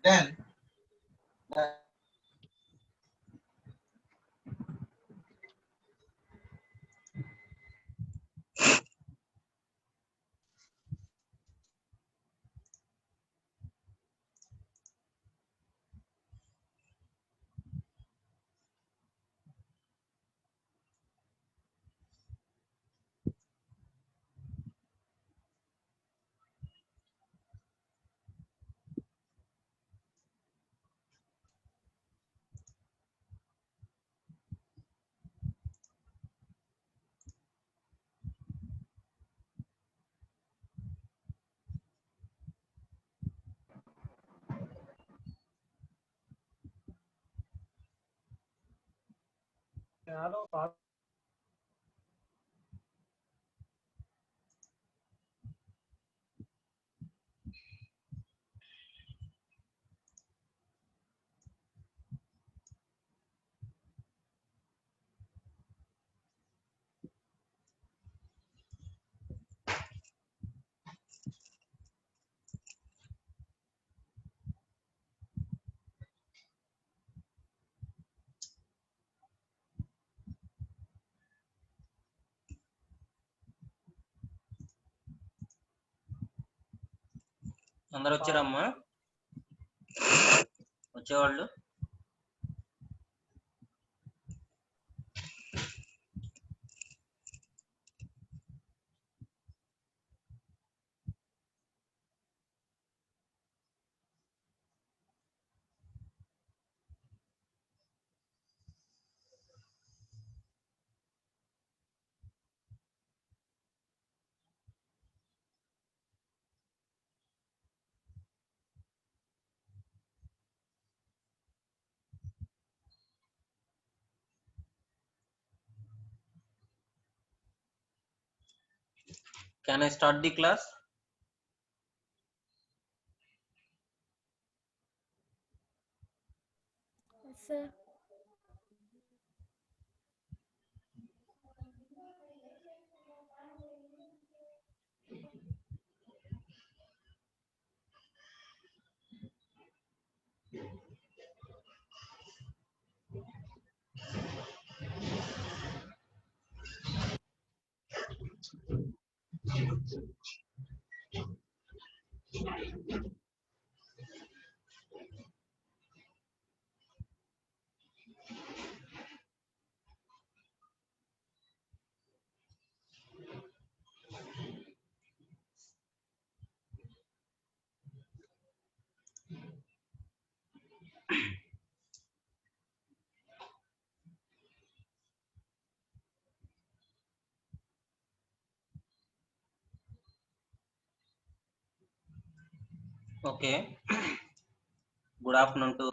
then the అందరూ వచ్చారమ్మా వచ్చేవాళ్ళు Can I start the class? Yes, sir. Okay. Good afternoon to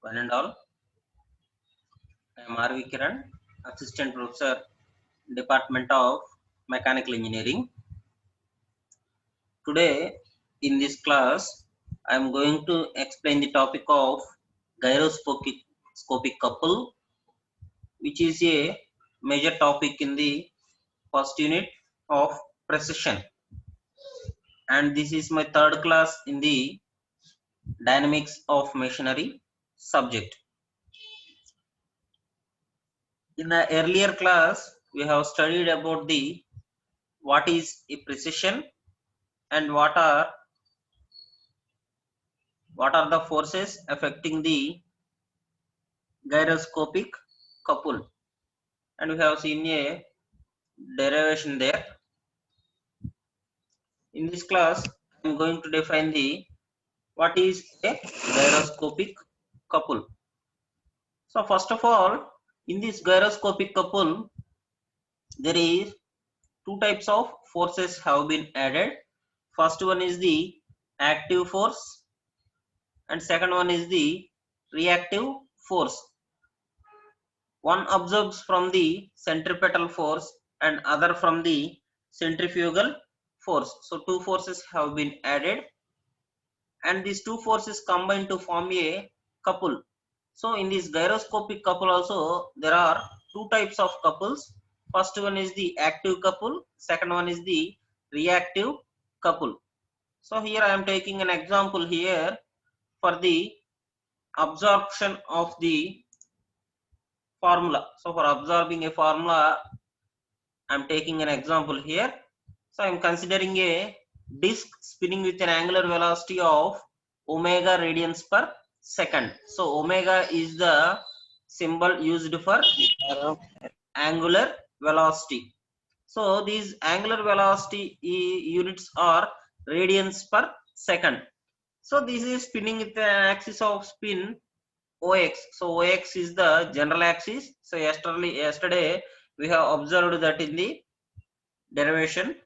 one and all. I am R.V. Kiran, Assistant Professor, Department of Mechanical Engineering. Today in this class I am going to explain the topic of gyroscopic couple, which is a major topic in the first unit of precision, and this is my third class in the dynamics of machinery subject. In the earlier class we have studied about the what is a precision and what are the forces affecting the gyroscopic couple, and we have seen a derivation there. In this class I am going to define the what is a gyroscopic couple. So first of all, in this gyroscopic couple there is two types of forces have been added. First one is the active force and second one is the reactive force. One absorbs from the centripetal force and other from the centrifugal force. So two forces have been added and these two forces combine to form a couple. So in this gyroscopic couple also there are two types of couples. First one is the active couple, second one is the reactive couple. So here I am taking an example here. for the absorption of the formula. So for absorbing a formula, I'm taking an example here. So I'm considering a disk spinning with an angular velocity of omega radians per second. So omega is the symbol used for angular velocity. So these angular velocity units are radians per second. So this is spinning with an axis of spin OX. So OX is the general axis. So yesterday we have observed that in the derivation.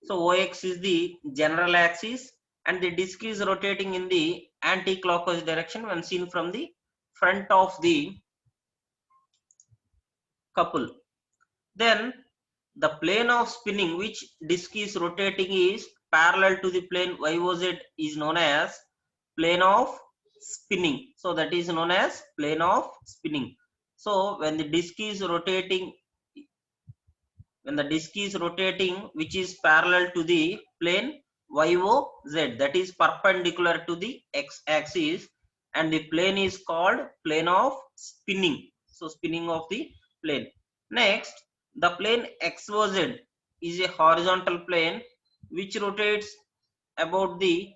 So OX is the general axis and the disk is rotating in the anti-clockwise direction when seen from the front of the couple. Then the plane of spinning which disk is rotating is parallel to the plane YOZ is known as plane of spinning. So that is known as plane of spinning. So when the disk is rotating, which is parallel to the plane YOZ, that is perpendicular to the x axis, and the plane is called plane of spinning. So spinning of the plane. Next, the plane XOZ is a horizontal plane which rotates about the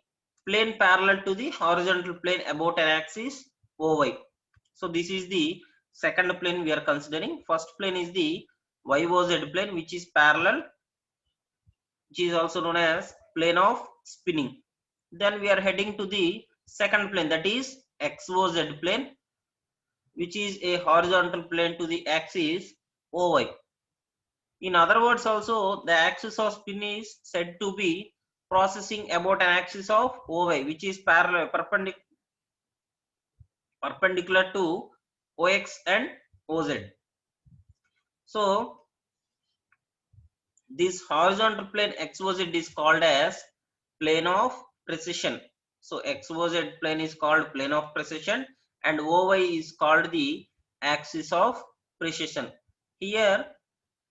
plane parallel to the horizontal plane about an axis OY. So this is the second plane we are considering. First plane is the YOZ plane which is parallel, which is also known as plane of spinning. Then we are heading to the second plane, that is XOZ plane, which is a horizontal plane to the axis OY. In other words also, the axis of spin is said to be processing about an axis of OY which is perpendicular to OX and OZ. So this horizontal plane XOZ is called as plane of precision. So XOZ plane is called plane of precision and OY is called the axis of precision. Here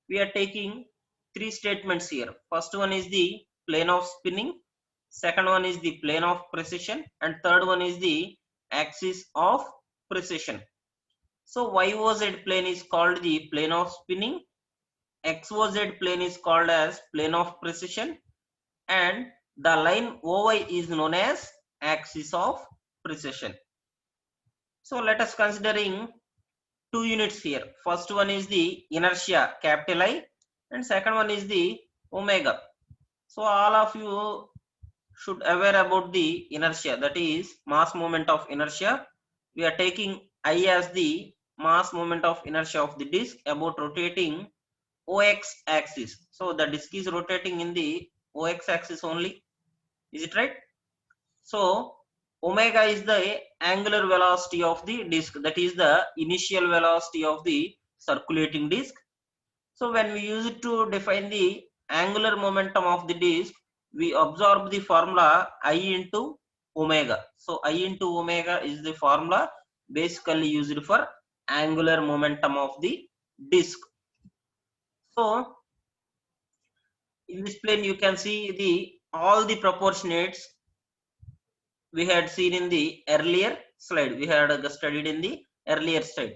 we are taking three statements here. First one is the plane of spinning, second one is the plane of precision, and third one is the axis of precision. So YOZ plane is called the plane of spinning, XOZ plane is called as plane of precision, and the line OY is known as axis of precision. So let us considering two units here. First one is the inertia, capital I, and second one is the omega. So all of you should aware about the inertia, that is mass moment of inertia. We are taking I as the mass moment of inertia of the disk about rotating OX axis. So the disk is rotating in the OX axis only. Is it right? So omega is the angular velocity of the disk, that is the initial velocity of the circulating disk. So when we use it to define the angular momentum of the disk, we absorb the formula I into omega. So I into omega is the formula basically used for angular momentum of the disk. So in this plane you can see the all the proportionates we had seen in the earlier slide. We had studied in the earlier slide.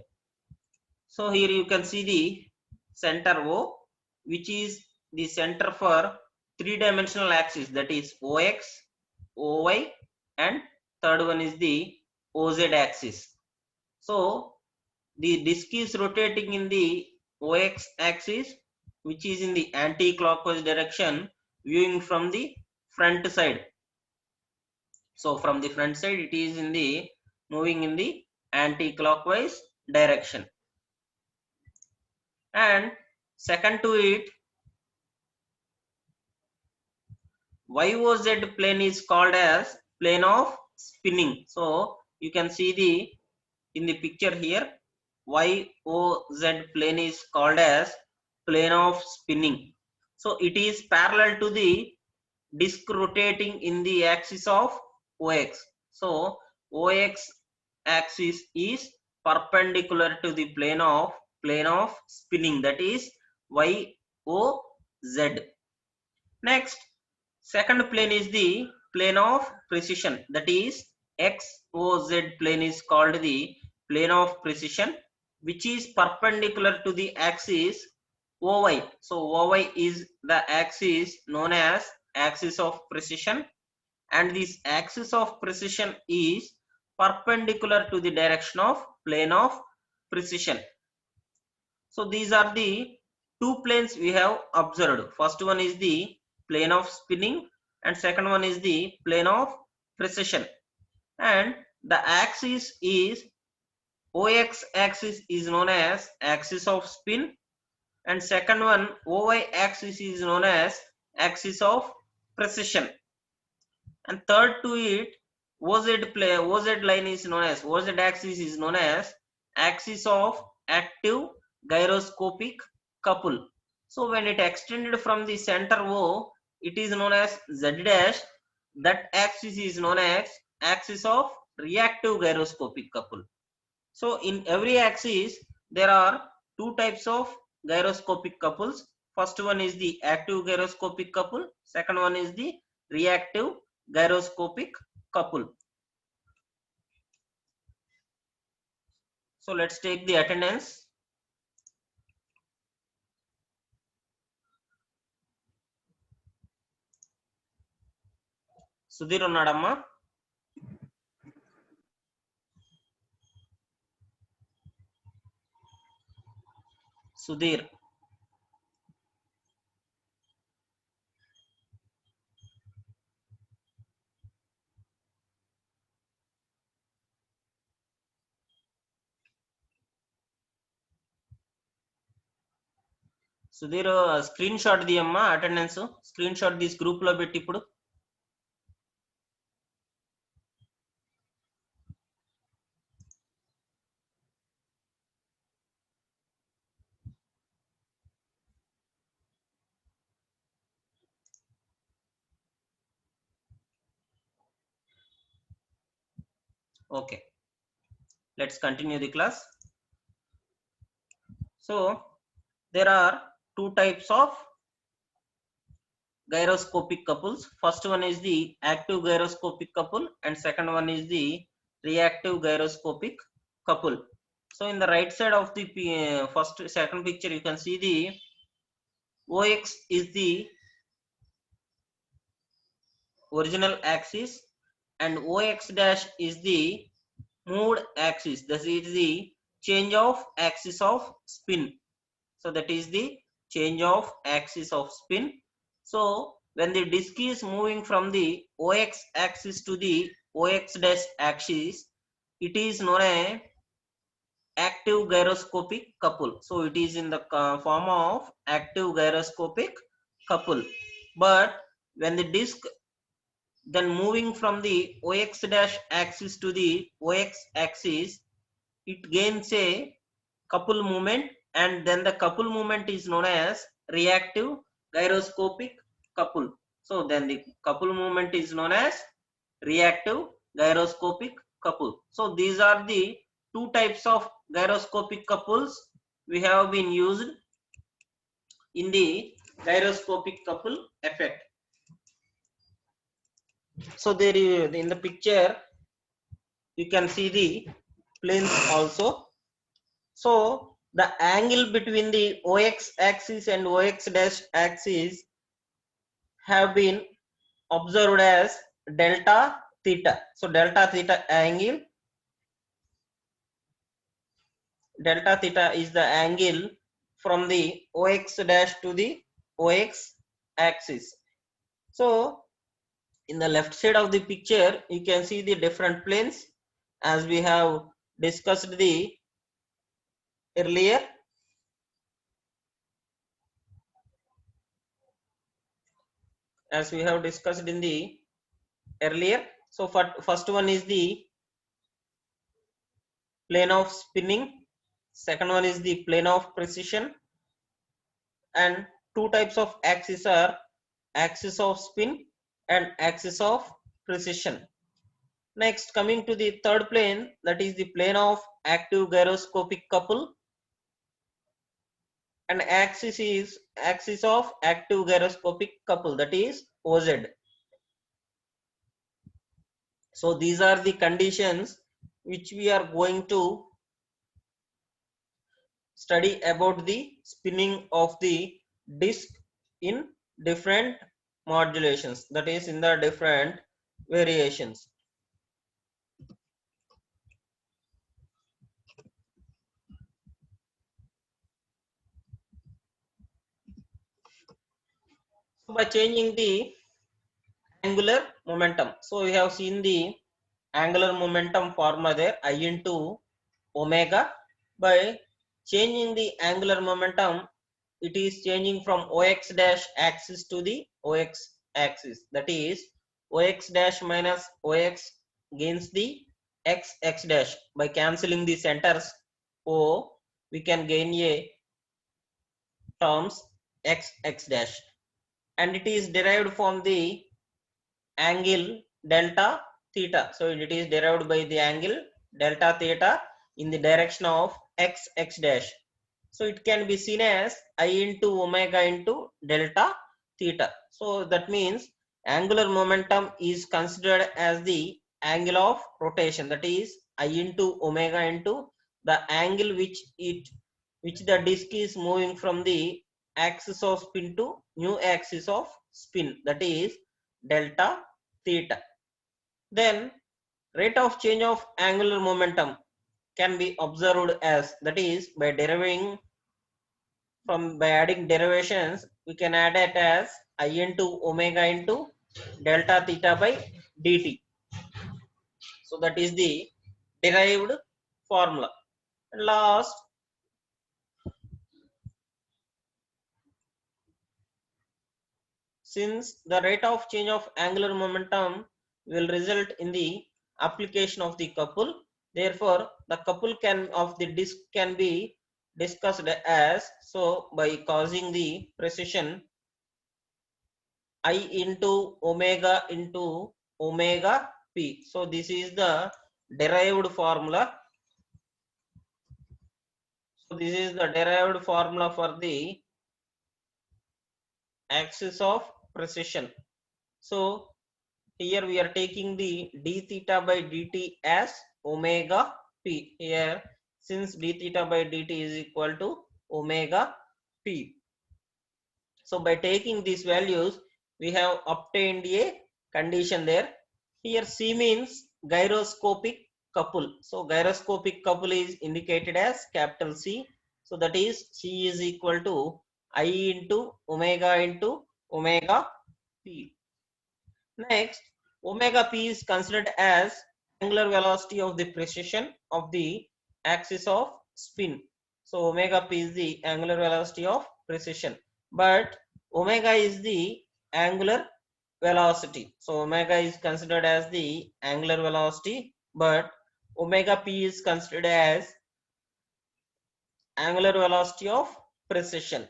So here you can see the center O, which is the center for three-dimensional axis, that is OX, OY, and third one is the OZ axis. So the disk is rotating in the OX axis, which is in the anti-clockwise direction, viewing from the front side. So from the front side, it is in the moving in the anti-clockwise direction. And second to it, YOZ plane is called as plane of spinning. So you can see the in the picture here, YOZ plane is called as plane of spinning. So it is parallel to the disk rotating in the axis of OX. So OX axis is perpendicular to the plane of spinning, that is YOZ. Next, second plane is the plane of precision, that is XOZ plane is called the plane of precision, which is perpendicular to the axis OY. So OY is the axis known as axis of precision, and this axis of precision is perpendicular to the direction of plane of precision. So these are the two planes we have observed. First one is the plane of spinning and second one is the plane of precision. And the axis is OX axis is known as axis of spin, and second one OY axis is known as axis of precision. And third to it, OZ line is known as OZ axis is known as axis of active gyroscopic couple. So when it extended from the center O, it is known as Z dash. That axis is known as axis of reactive gyroscopic couple. So in every axis there are two types of gyroscopic couples. First one is the active gyroscopic couple, second one is the reactive gyroscopic couple. So let's take the attendance. Sudhir unnadamma? Sudhir. Sudhir screenshot తీయమ్మా attendance screenshot తీసి group లో పెట్టి ఇప్పుడు okay let's continue the class. So there are two types of gyroscopic couples. First one is the active gyroscopic couple and second one is the reactive gyroscopic couple. So in the right side of the second picture you can see the OX is the original axis and OX dash is the moved axis. This is the change of axis of spin. So that is the change of axis of spin. So when the disk is moving from the OX axis to the OX dash axis, it is known as active gyroscopic couple. So it is in the form of active gyroscopic couple. But when the disk then moving from the OX dash axis to the OX axis, it gains a couple movement, and then the couple movement is known as reactive gyroscopic couple. So then the couple movement is known as reactive gyroscopic couple. So these are the two types of gyroscopic couples we have been used in the gyroscopic couple effect. So there in the picture you can see the planes also. So the angle between the OX axis and OX dash axis have been observed as delta theta. So delta theta is the angle from the OX dash to the OX axis. So in the left side of the picture you can see the different planes as we have discussed the earlier. As we have discussed in the earlier. So first one is the plane of spinning, second one is the plane of precision, and two types of axes are axis of spin and axis of precision. Next, coming to the third plane, that is the plane of active gyroscopic couple, and axis is axis of active gyroscopic couple, that is OZ. So these are the conditions which we are going to study about the spinning of the disk in different modulations, that is in the different variations. So by changing the angular momentum, so we have seen the angular momentum formula there, I into omega. By changing the angular momentum, it is changing from ox dash axis to the ox axis, that is ox dash minus ox gains the x dash. By cancelling the centers o, we can gain a terms x dash, and it is derived from the angle delta theta. So it is derived by the angle delta theta in the direction of x dash. So it can be seen as I into omega into delta theta. So that means angular momentum is considered as the angle of rotation, that is I into omega into the angle which the disk is moving from the axis of spin to new axis of spin, that is delta theta. Then rate of change of angular momentum can be observed as, that is by deriving from, by adding derivations, we can add it as I into omega into delta theta by dt. So that is the derived formula. And last, since the rate of change of angular momentum will result in the application of the couple, therefore the couple can of the disk can be discussed as, so by causing the precision I into omega p. So this is the derived formula. So this is the derived formula for the axis of precision. So here we are taking the d theta by dt as omega p here, since d theta by dt is equal to omega p. So by taking these values, we have obtained a condition there. Here C means gyroscopic couple. So gyroscopic couple is indicated as capital C. So that is C is equal to I into omega p. Next, omega p is considered as angular velocity of the precession of the axis of spin. So omega p is the angular velocity of precession, but omega is the angular velocity. So omega is considered as the angular velocity, but omega p is considered as angular velocity of precession.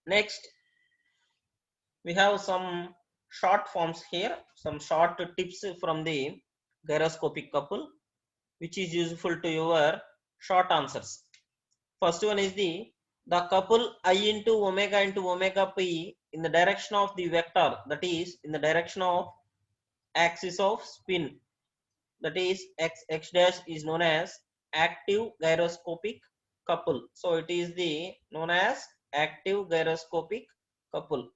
Next, we have some short forms here, some short tips from the gyroscopic couple, which is useful to your short answers. First one is the couple I into omega p in the direction of the vector, that is in the direction of axis of spin, that is x dash, is known as active gyroscopic couple. So it is the known as active gyroscopic couple,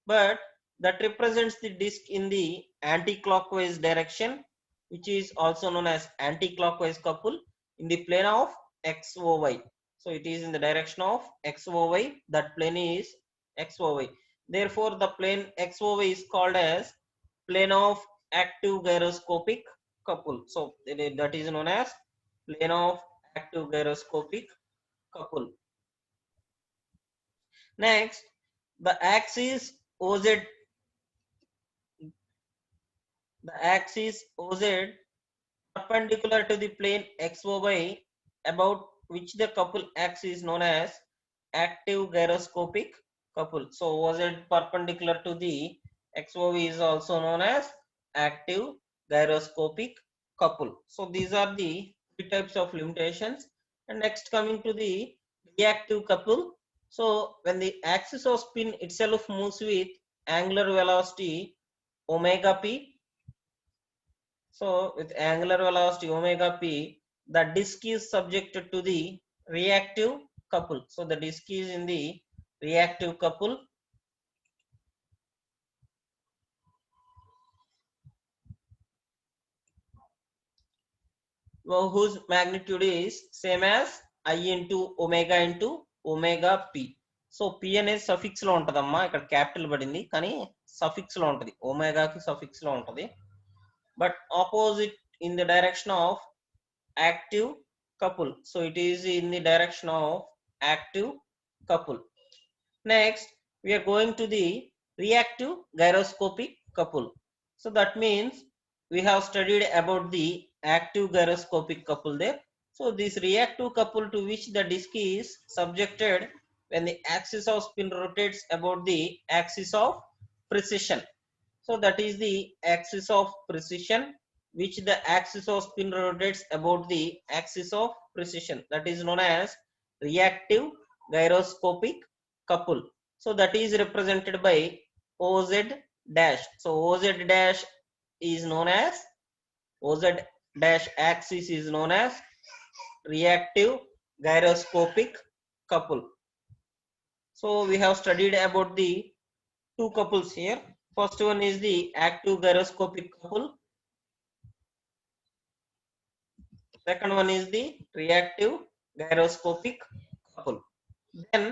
but that represents the disk in the anti-clockwise direction, which is also known as anti-clockwise couple in the plane of XOY. So it is in the direction of XOY, that plane is XOY. Therefore the plane XOY is called as plane of active gyroscopic couple. So that is known as plane of active gyroscopic couple. Next, the axis OZ, perpendicular to the plane XOY, about which the couple axis is known as active gyroscopic couple. So OZ perpendicular to the XOY is also known as active gyroscopic couple. So these are the three types of limitations. And next, coming to the reactive couple. So when the axis of spin itself moves with angular velocity omega p, So with angular velocity omega p, the disk is subjected to the reactive couple. So the disk is in the reactive couple. Whose magnitude is same as I into omega p. So p అనేది suffix లో ఉంటదమ్మా, ఇక్కడ capital పడింది కానీ suffix లో ఉంటది, ఒమేగాకి suffix లో ఉంటది, but opposite in the direction of active couple. So it is in the direction of active couple. Next, we are going to the reactive gyroscopic couple. So that means we have studied about the active gyroscopic couple there. So this reactive couple to which the disk is subjected when the axis of spin rotates about the axis of precession. So that is the axis of precession, which the axis of spin rotates about the axis of precession. That is known as reactive gyroscopic couple. So that is represented by OZ dash. So OZ dash is known as, OZ dash axis is known as reactive gyroscopic couple. So we have studied about the two couples here. First one is the active gyroscopic couple. Second one is the reactive gyroscopic couple. Then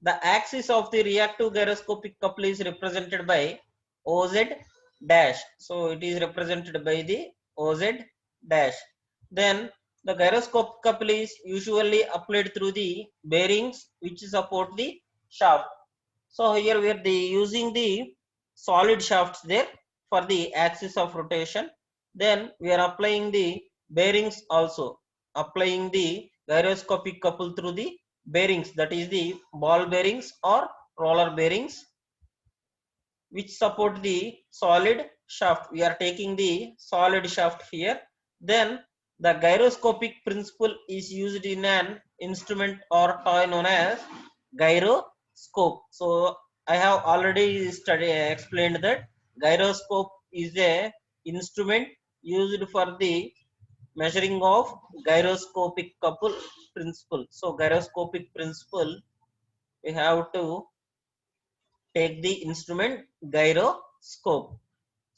the axis of the reactive gyroscopic couple is represented by OZ dash. So it is represented by the OZ dash. Then the gyroscopic couple is usually applied through the bearings which support the shaft. So here we are using the solid shafts there for the axis of rotation. Then we are applying the bearings also, applying the gyroscopic couple through the bearings, that is the ball bearings or roller bearings which support the solid shaft. We are taking the solid shaft here. Then the gyroscopic principle is used in an instrument or toy known as gyroscope. So I have already explained that gyroscope is a instrument used for the measuring of gyroscopic couple principle. So gyroscopic principle, we have to take the instrument gyroscope.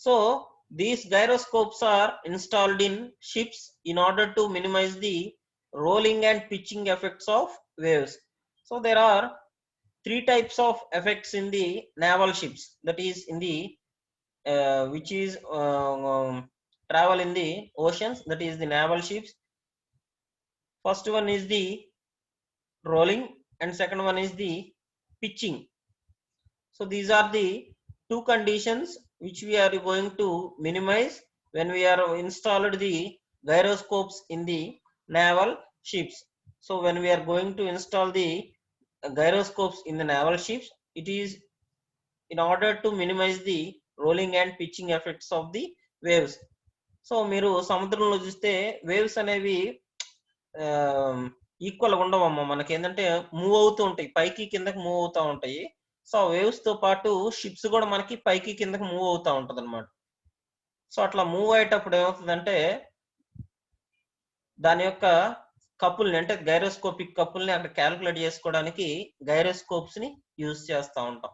So these gyroscopes are installed in ships in order to minimize the rolling and pitching effects of waves. So there are three types of effects in the naval ships, that is in the which is travel in the oceans, that is the naval ships. First one is the rolling and second one is the pitching. So these are the two conditions which we are going to minimize when we are installed the gyroscopes in the naval ships. So when we are going to install the gyroscopes in the naval ships, it is in order to minimize the rolling and pitching effects of the waves. So మీరు సముద్రంలో చూస్తే waves అనేవి equal గా ఉండవమ్మా, మనకి ఏంటంటే move అవుతూ ఉంటాయి, పైకి కిందకి మూవ్ అవుతూ ఉంటాయి. సో వేవ్స్ తో పాటు షిప్స్ కూడా మనకి పైకి కిందకి మూవ్ అవుతూ ఉంటది అనమాట. సో అట్లా మూవ్ అయ్యేటప్పుడు ఏమవుతుందంటే దాని యొక్క కపుల్ని, అంటే గైరోస్కోపిక్ కపుల్ని అక్కడ క్యాలిక్యులేట్ చేసుకోవడానికి గైరోస్కోప్స్ ని యూజ్ చేస్తూ ఉంటాం.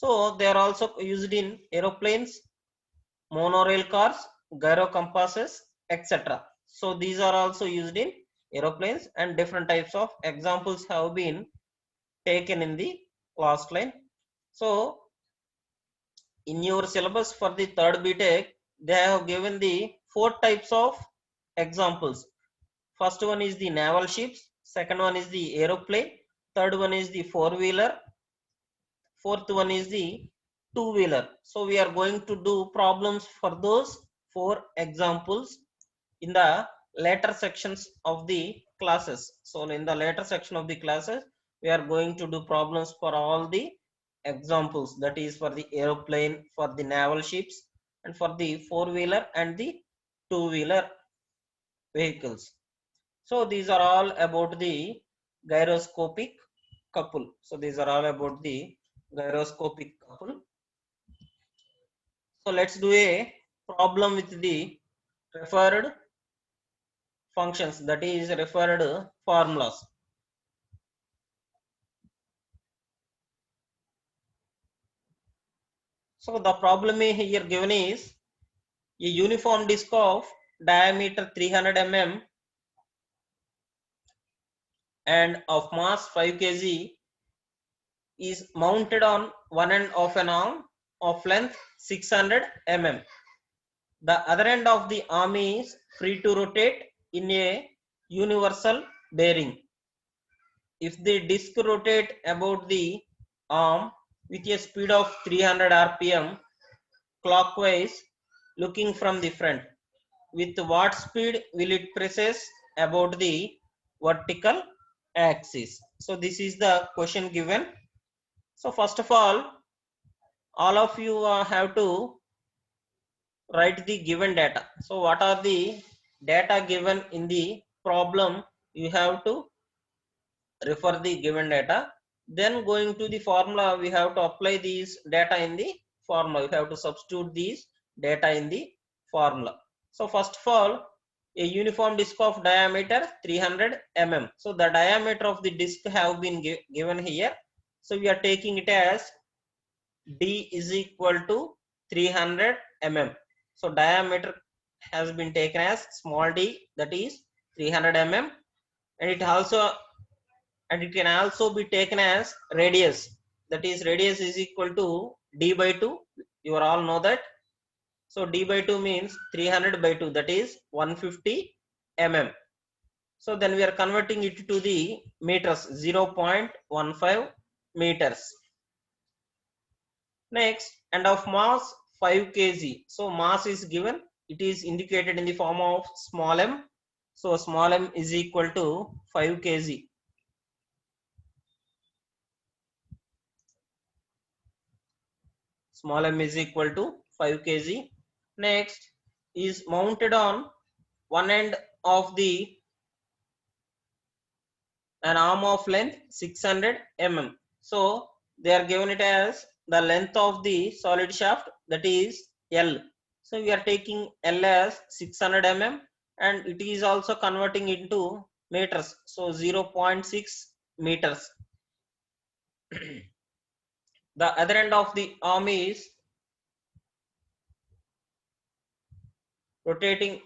So they are also used in aeroplanes, monorail cars, gyro compasses, etc. So these are also used in aeroplanes and different types of examples have been taken in the last line. So in your syllabus for the third BTech, they have given the four types of examples. First one is the naval ships, second one is the aeroplane, third one is the four-wheeler, fourth one is the two-wheeler. So we are going to do problems for those four examples in the later sections of the classes. So in the later section of the classes, we are going to do problems for all the examples, that is for the aeroplane, for the naval ships, and for the four-wheeler and the two-wheeler vehicles. So these are all about the gyroscopic couple. So these are all about the gyroscopic couple. So let's do a problem with the referred functions, that is referred formulas. So the problem here given is a uniform disc of diameter 300 mm and of mass 5 kg is mounted on one end of an arm of length 600 mm. The other end of the arm is free to rotate in a universal bearing. If the disc rotate about the arm with a speed of 300 rpm clockwise looking from the front, with what speed will it presses about the vertical axis? So this is the question given. So first of all of you have to write the given data. So what are the data given in the problem? You have to refer the given data. Then going to the formula, we have to apply these data in the formula. We have to substitute these data in the formula. So first of all, a uniform disc of diameter 300 mm. So the diameter of the disc have been given here. So we are taking it as D is equal to 300 mm. So diameter has been taken as small d, that is 300 mm, and it can also be taken as radius, that is radius is equal to d by 2. You all know that. So d by 2 means 300 by 2, that is 150 mm. So then we are converting it to the meters, 0.15 meters. Next, and of mass 5 kg. So mass is given, it is indicated in the form of small m. So small m is equal to 5 kg. Small m is equal to 5 kg. Next is mounted on one end of the an arm of length 600 mm. So they are given it as the length of the solid shaft, that is L. So we are taking L as 600 mm and it is also converting into meters. So 0.6 meters. The other end of the arm is rotating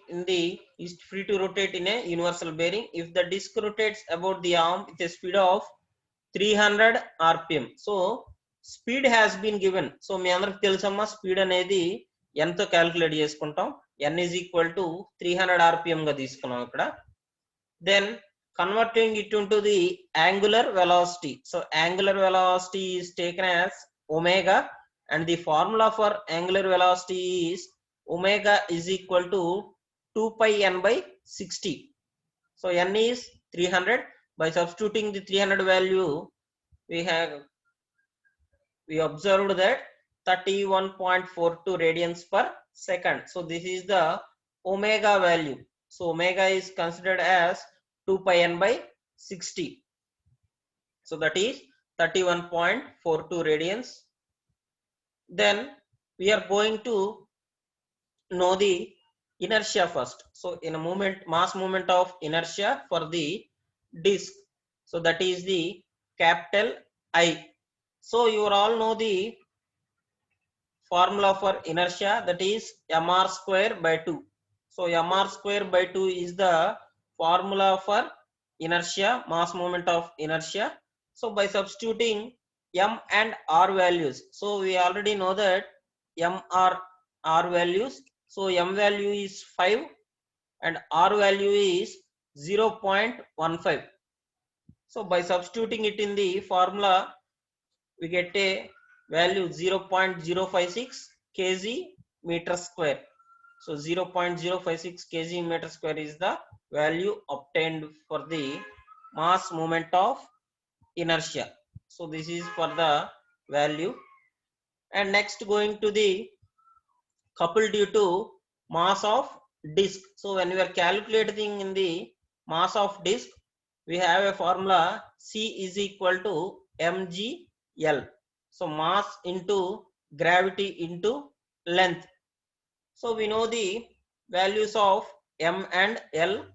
is free to rotate in a universal bearing. If the disc rotates about the arm with a speed of 300 rpm. So speed has been given. So మీ అందరికి తెలుసమ్మా speed అనేది ఎంతో calculate చేసుకుంటాం. n is equal to 300 rpm గా తీసుకున్నాం ఇక్కడ. Then converting it into the angular velocity. So angular velocity is taken as omega and the formula for angular velocity is omega is equal to 2 pi n by 60. So n is 300. By substituting the 300 value, we observed that 31.42 radians per second. So this is the omega value. So omega is considered as 2 pi n by 60. So that is 31.42 radians. Then we are going to know the inertia first. So in a mass moment of inertia for the disc. So that is the capital I. So you all know the formula for inertia, that is mr square by 2. So mr square by 2 is the formula for inertia, mass moment of inertia. So by substituting m and r values, so we already know that m are r values. So m value is 5 and r value is 0.15. So by substituting it in the formula, we get a value 0.056 kg meter square. So 0.056 kg meter square is the value obtained for the mass moment of inertia. So this is for the value. And next going to the coupled due to mass of disc. So when we are calculating in the mass of disc, we have a formula C is equal to mgl. So mass into gravity into length. So we know the values of M and L,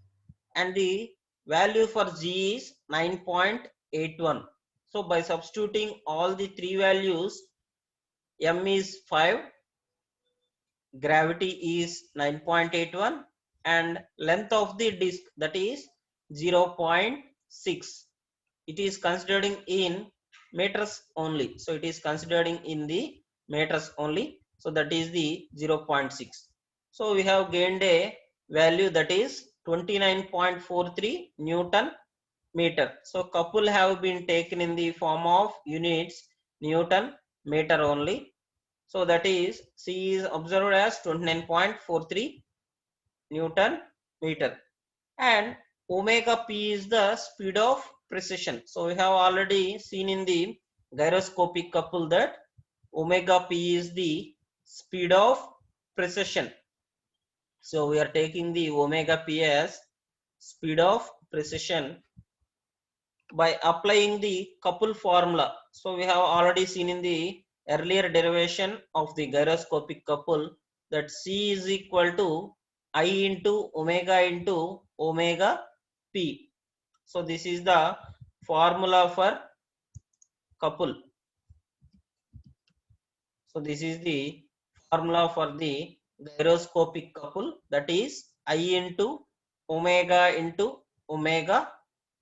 and the value for G is 9.81. So by substituting all the three values, M is 5, gravity is 9.81, and length of the disk, that is 0.6. It is considering in meters only. So it is considering in the meters only. So that is the 0.6. So we have gained a value that is 29.43 Newton meter. So couple have been taken in the form of units Newton meter only. So that is C is observed as 29.43 Newton meter, and omega p is the speed of precession. So we have already seen in the gyroscopic couple that omega p is the speed of precession. So we are taking the omega p as speed of precession by applying the couple formula. So we have already seen in the earlier derivation of the gyroscopic couple that C is equal to I into omega p. So this is the formula for couple. So this is the formula for the gyroscopic couple, that is I into omega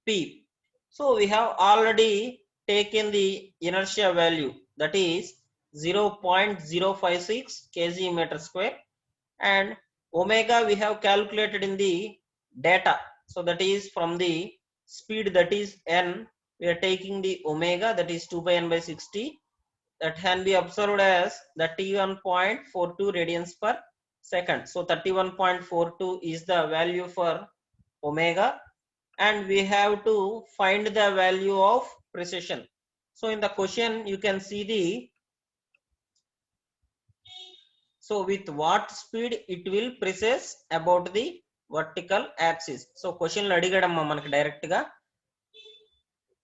p. So we have already taken the inertia value, that is 0.056 kg meter square, and omega we have calculated in the data. So that is from the speed, that is n, we are taking the omega, that is 2 by n by 60, that can be observed as 31.42 radians per second. So 31.42 is the value for omega, and we have to find the value of precession. So in the question you can see the, so with what speed it will precess about the vertical axis. So question అడిగాడమ్మా మనకి direct గా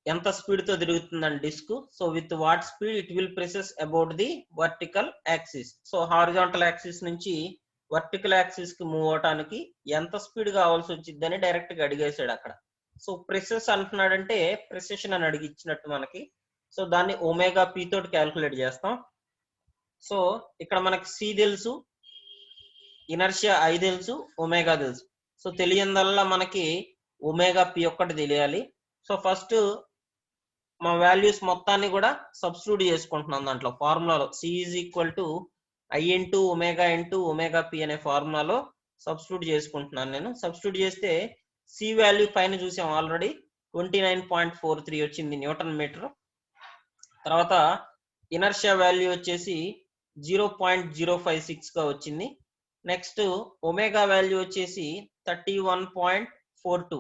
ఎంత speed తో తిరుగుతుందని disc. So with what speed it will precess about the vertical axis. So horizontal axis నుంచి vertical axis కి move అవడానికి ఎంత speed కావాల్సి వచ్చిందని డైరెక్ట్ గా అడిగేసాడు అక్కడ. సో ప్రెసెస్ అంటున్నాడంటే ప్రెసెషన్ అని అడిగిచ్చినట్టు మనకి. సో దాన్ని ఒమేగా పి తోటి క్యాల్కులేట్ చేస్తాం. సో ఇక్కడ మనకి సి తెలుసు, ఇనర్షియా ఐ తెలుసు, ఒమేగా తెలుసు. సో తెలియందల్లా మనకి ఒమేగా పి ఒక్కటి తెలియాలి. సో ఫస్ట్ మా వాల్యూస్ మొత్తాన్ని కూడా సబ్స్టిట్యూట్ చేసుకుంటున్నాం దాంట్లో ఫార్ములాలో. C is equal to I into omega P అనే ఫార్ములాలో సబ్స్టిట్యూట్ చేసుకుంటున్నాను నేను. సబ్స్టిట్యూట్ చేస్తే సి వాల్యూ పైన చూసాం ఆల్రెడీ 29.43 వచ్చింది న్యూటన్ మీటర్. తర్వాత ఇనర్షియా వాల్యూ వచ్చేసి 0.056 గా వచ్చింది. నెక్స్ట్ ఒమేగా వాల్యూ వచ్చేసి 31.42.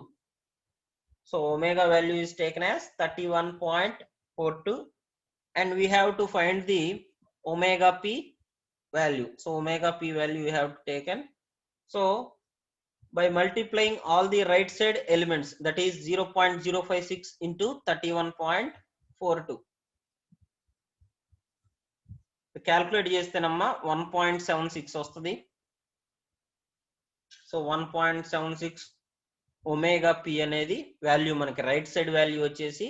So omega value is taken as 31.42, and we have to find the omega p value. So omega p value we have taken. So by multiplying all the right side elements, that is 0.056 into 31.42, calculate చేస్తేనమ్మా 1.76 వస్తుంది. So 1.76 omega P అనేది value మనకి right side value వచ్చేసి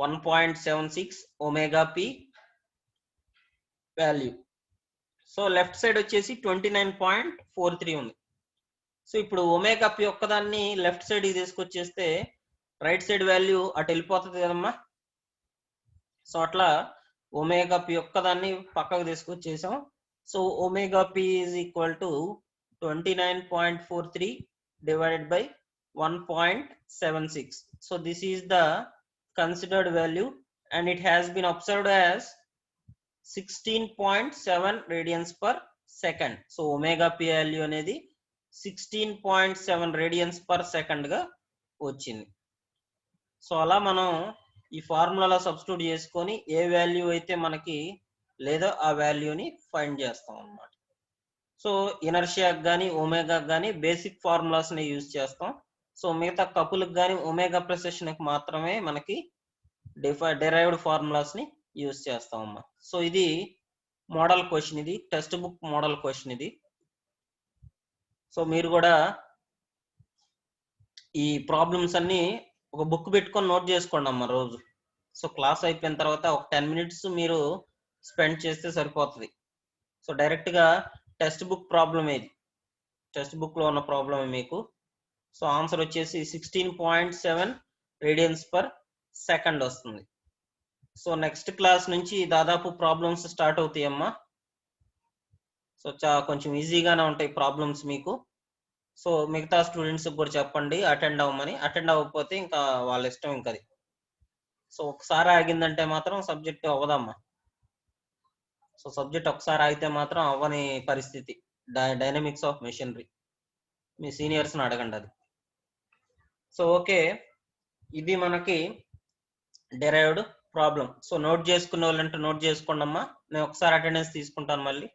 1.76 omega P value. So left side వచ్చేసి 29.43 ఉంది. So ఇప్పుడు omega P ఒక్కదాన్ని left side తీసుకొచ్చేస్తే రైట్ సైడ్ వాల్యూ అటు వెళ్ళిపోతుంది కదమ్మా. సో అట్లా ఒమేగా పి ఒక్కదాన్ని పక్కకు తీసుకొచ్చేసాం. So omega P is equal to 29.43 divided by 1.76. So this is the considered value, and it has been observed as 16.7 radians per second. So omega p value అనేది 16.7 radians per second గా వచ్చింది. So అలా మనం ఈ ఫార్ములాలో substitute చేసుకొని ఏ value అయితే మనకి లేదో ఆ వాల్యూని ఫైండ్ చేస్తాం అన్నమాట. సో ఇనర్షియాకి కానీ ఒమేగాకి కానీ బేసిక్ ఫార్ములాస్ ని యూజ్ చేస్తాం. సో మిగతా కపుల్కి కానీ ఒమేగా ప్రెసెషన్కి మాత్రమే మనకి డెరైవ్డ్ ఫార్ములాస్ ని యూజ్ చేస్తాం అమ్మా. సో ఇది మోడల్ క్వశ్చన్, ఇది టెక్స్ట్ బుక్ మోడల్ క్వశ్చన్ ఇది. సో మీరు కూడా ఈ ప్రాబ్లమ్స్ అన్ని ఒక బుక్ పెట్టుకొని నోట్ చేసుకోండి అమ్మ రోజు. సో క్లాస్ అయిపోయిన తర్వాత ఒక 10 మినిట్స్ మీరు స్పెండ్ చేస్తే సరిపోతుంది. సో డైరెక్ట్గా టెక్స్ట్ బుక్ ప్రాబ్లం ఏది, టెక్స్ట్ బుక్లో ఉన్న ప్రాబ్లమే మీకు. సో ఆన్సర్ వచ్చేసి 16.7 రేడియన్స్ పర్ సెకండ్ వస్తుంది. సో నెక్స్ట్ క్లాస్ నుంచి దాదాపు ప్రాబ్లమ్స్ స్టార్ట్ అవుతాయమ్మా. సో కొంచెం ఈజీగానే ఉంటాయి ప్రాబ్లమ్స్ మీకు. సో మిగతా స్టూడెంట్స్ కూడా చెప్పండి అటెండ్ అవ్వమని. అటెండ్ అవ్వకపోతే ఇంకా వాళ్ళ ఇష్టం ఇంకా అది. సో ఒకసారి ఆగిందంటే మాత్రం సబ్జెక్ట్ అవ్వదమ్మా. సో సబ్జెక్ట్ ఒకసారి ఆగితే మాత్రం అవ్వని పరిస్థితి. డైనమిక్స్ ఆఫ్ మెషినరీ, మీ సీనియర్స్ని అడగండి అది. సో ఓకే, ఇది మనకి డెరైవ్డ్ ప్రాబ్లం. సో నోట్ చేసుకునే వాళ్ళంటే నోట్ చేసుకోండి అమ్మా. నేను ఒకసారి అటెండెన్స్ తీసుకుంటాను మళ్ళీ.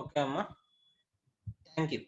ఓకే అమ్మా, థ్యాంక్ యూ.